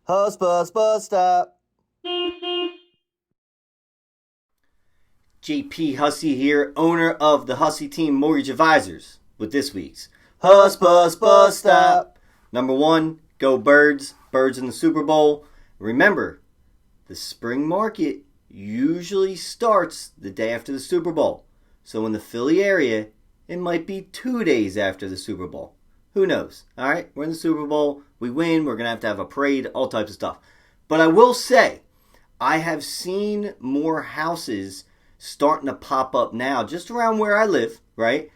Hussbus bus stop. JP Hussey here, owner of the Hussey Team Mortgage Advisors, with this week's Hussbus bus stop. Number one, go Birds. Birds in the Super Bowl. Remember, the spring market usually starts the day after the Super Bowl. So in the Philly area, it might be 2 days after the Super Bowl. Who knows? All right, we're in the Super Bowl. We win. We're going to have a parade, all types of stuff. But I will say, I have seen more houses starting to pop up now, just around where I live, right?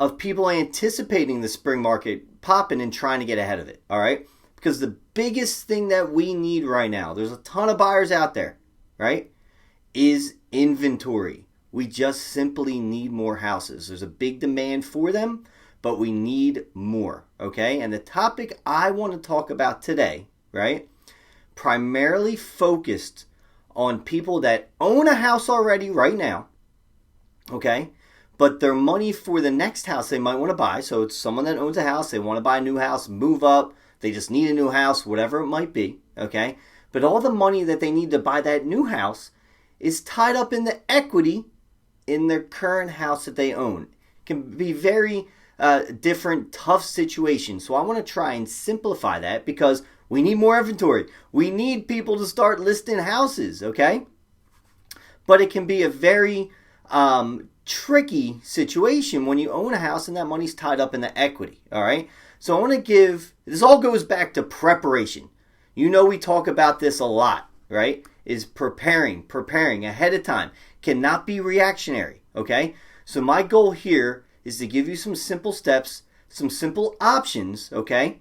Of people anticipating the spring market popping and trying to get ahead of it, all right? Because the biggest thing that we need right now, there's a ton of buyers out there, right? Is inventory. We just simply need more houses. There's a big demand for them, but we need more, okay? And the topic I want to talk about today, right, primarily focused on people that own a house already right now, okay, but their money for the next house they might want to buy. So it's someone that owns a house, they want to buy a new house, move up, they just need a new house, whatever it might be, okay? But all the money that they need to buy that new house is tied up in the equity in their current house that they own. It can be very different, tough situations. So I want to try and simplify that because we need more inventory. We need people to start listing houses, okay? But it can be a very tricky situation when you own a house and that money's tied up in the equity, all right? So I want to give, this all goes back to preparation. You know we talk about this a lot, right? Is preparing ahead of time. Cannot be reactionary, okay? So my goal here is to give you some simple steps, some simple options, okay,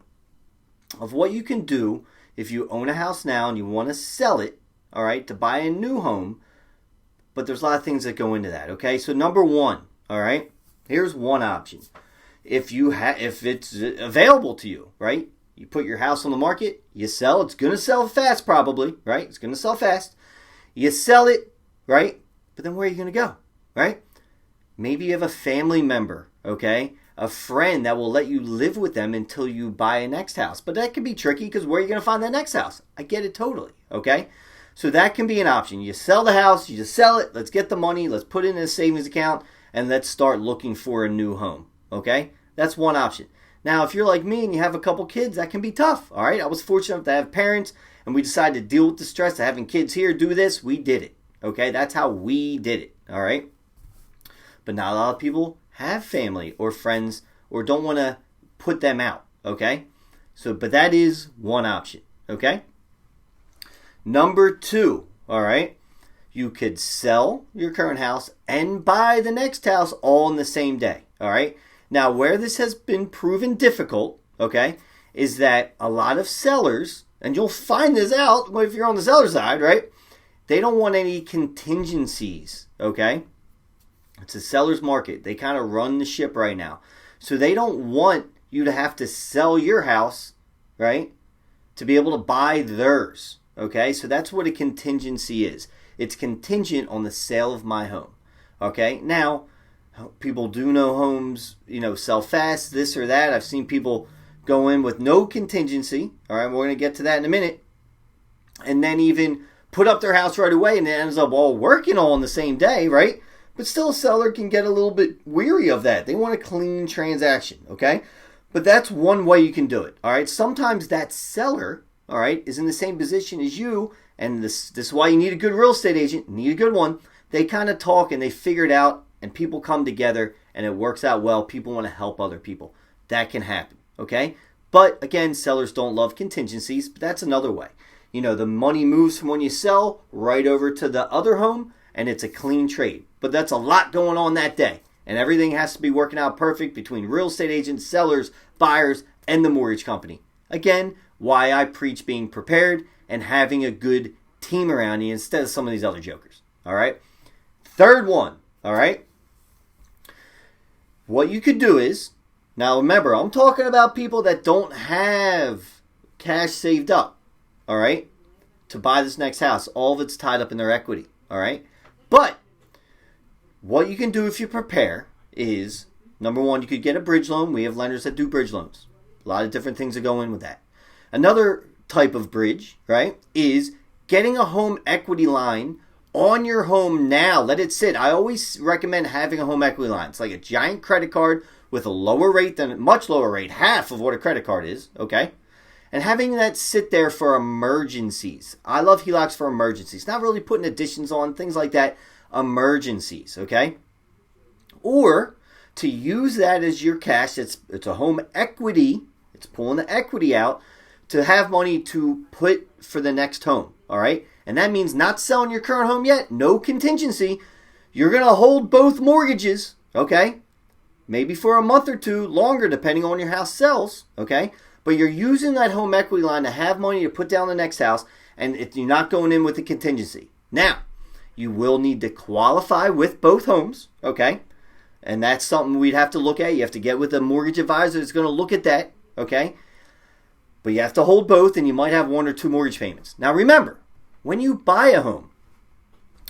of what you can do if you own a house now and you want to sell it, all right, to buy a new home. But there's a lot of things that go into that, okay? So number one, all right, here's one option. If it's available to you, right, you put your house on the market, you sell, it's going to sell fast probably, right? It's going to sell fast. You sell it, right? But then where are you going to go, right? Maybe you have a family member, okay? A friend that will let you live with them until you buy a next house. But that can be tricky because where are you going to find that next house? I get it totally, okay? So that can be an option. You sell the house, you just sell it, let's get the money, let's put it in a savings account, and let's start looking for a new home, okay? That's one option. Now, if you're like me and you have a couple kids, that can be tough, all right? I was fortunate to have parents, and we decided to deal with the stress of having kids here, do this, we did it, okay? That's how we did it, all right? But not a lot of people have family or friends or don't want to put them out, okay? So, but that is one option, okay? Number two, all right? You could sell your current house and buy the next house all in the same day, all right? Now, where this has been proven difficult, okay, is that a lot of sellers, and you'll find this out if you're on the seller side, right? They don't want any contingencies, okay? It's a seller's market. They kind of run the ship right now. So they don't want you to have to sell your house, right, to be able to buy theirs, okay? So that's what a contingency is. It's contingent on the sale of my home, okay? Now, people do know homes, sell fast, this or that. I've seen people go in with no contingency, all right? We're going to get to that in a minute. And then even put up their house right away and it ends up all working all on the same day, right? But still, a seller can get a little bit weary of that. They want a clean transaction, okay? But that's one way you can do it, all right? Sometimes that seller, all right, is in the same position as you, and this is why you need a good real estate agent, you need a good one. They kind of talk and they figure it out, and people come together, and it works out well. People want to help other people. That can happen, okay? But, again, sellers don't love contingencies, but that's another way. The money moves from when you sell right over to the other home, and it's a clean trade. But that's a lot going on that day. And everything has to be working out perfect between real estate agents, sellers, buyers, and the mortgage company. Again, why I preach being prepared and having a good team around you instead of some of these other jokers. All right? Third one. All right? What you could do is, now remember, I'm talking about people that don't have cash saved up. All right? To buy this next house. All of it's tied up in their equity. All right? But what you can do if you prepare is, number one, you could get a bridge loan. We have lenders that do bridge loans. A lot of different things that go in with that. Another type of bridge, right, is getting a home equity line on your home now. Let it sit. I always recommend having a home equity line. It's like a giant credit card with a lower rate much lower rate, half of what a credit card is, okay? And having that sit there for emergencies. I love HELOCs for emergencies. Not really putting additions on, things like that. Emergencies, okay? Or to use that as your cash. It's a home equity. It's pulling the equity out to have money to put for the next home, all right? And that means not selling your current home yet. No contingency. You're going to hold both mortgages, okay? Maybe for a month or two, longer, depending on when your house sells, okay? But you're using that home equity line to have money to put down the next house, and you're not going in with the contingency. Now, you will need to qualify with both homes, okay? And that's something we'd have to look at. You have to get with a mortgage advisor that's going to look at that, okay? But you have to hold both, and you might have one or two mortgage payments. Now, remember, when you buy a home,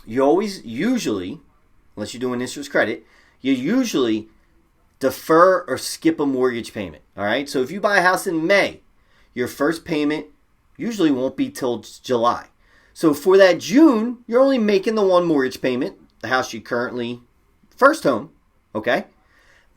you always usually, unless you're doing interest credit, you usually defer or skip a mortgage payment, all right? So if you buy a house in May, your first payment usually won't be till July. So for that June, you're only making the one mortgage payment, the house you currently, first home, okay?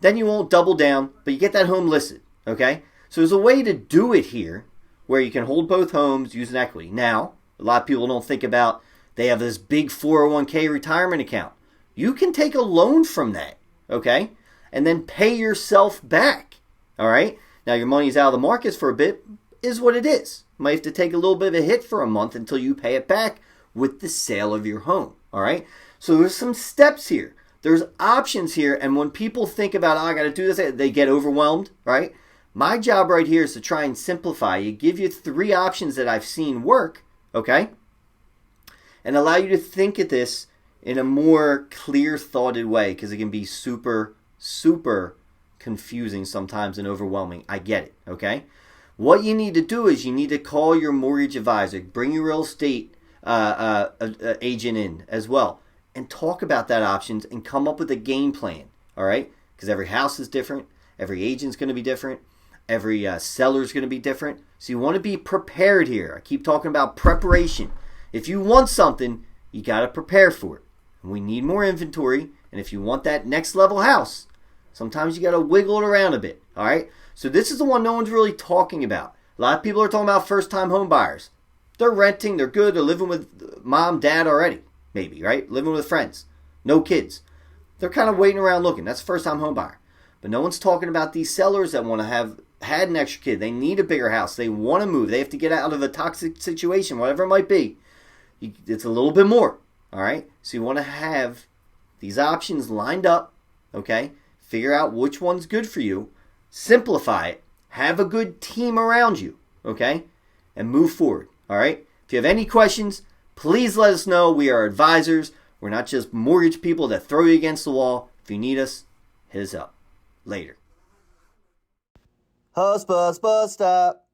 Then you won't double down, but you get that home listed, okay? So there's a way to do it here where you can hold both homes using equity. Now, a lot of people don't think about they have this big 401k retirement account. You can take a loan from that, okay? And then pay yourself back, all right? Now, your money's out of the markets for a bit, is what it is. You might have to take a little bit of a hit for a month until you pay it back with the sale of your home, all right? So there's some steps here. There's options here, and when people think about, I got to do this, they get overwhelmed, right? My job right here is to try and simplify you, give you 3 options that I've seen work, okay? And allow you to think of this in a more clear-thoughted way, because it can be super confusing sometimes and overwhelming. I get it, okay? What you need to do is you need to call your mortgage advisor, bring your real estate agent in as well, and talk about that options and come up with a game plan, all right? Because every house is different. Every agent's going to be different. Every seller's going to be different. So you want to be prepared here. I keep talking about preparation. If you want something, you got to prepare for it. And we need more inventory. And if you want that next level house, sometimes you got to wiggle it around a bit. All right. So this is the one no one's really talking about. A lot of people are talking about first-time home buyers. They're renting. They're good. They're living with mom, dad already, maybe, right? Living with friends. No kids. They're kind of waiting around looking. That's first-time home buyer. But no one's talking about these sellers that want to have had an extra kid. They need a bigger house. They want to move. They have to get out of a toxic situation, whatever it might be. It's a little bit more, all right? So you want to have these options lined up, okay? Figure out which one's good for you. Simplify it. Have a good team around you, okay? And move forward, all right? If you have any questions, please let us know. We are advisors. We're not just mortgage people that throw you against the wall. If you need us, hit us up. Later. Hussbus, bus stop.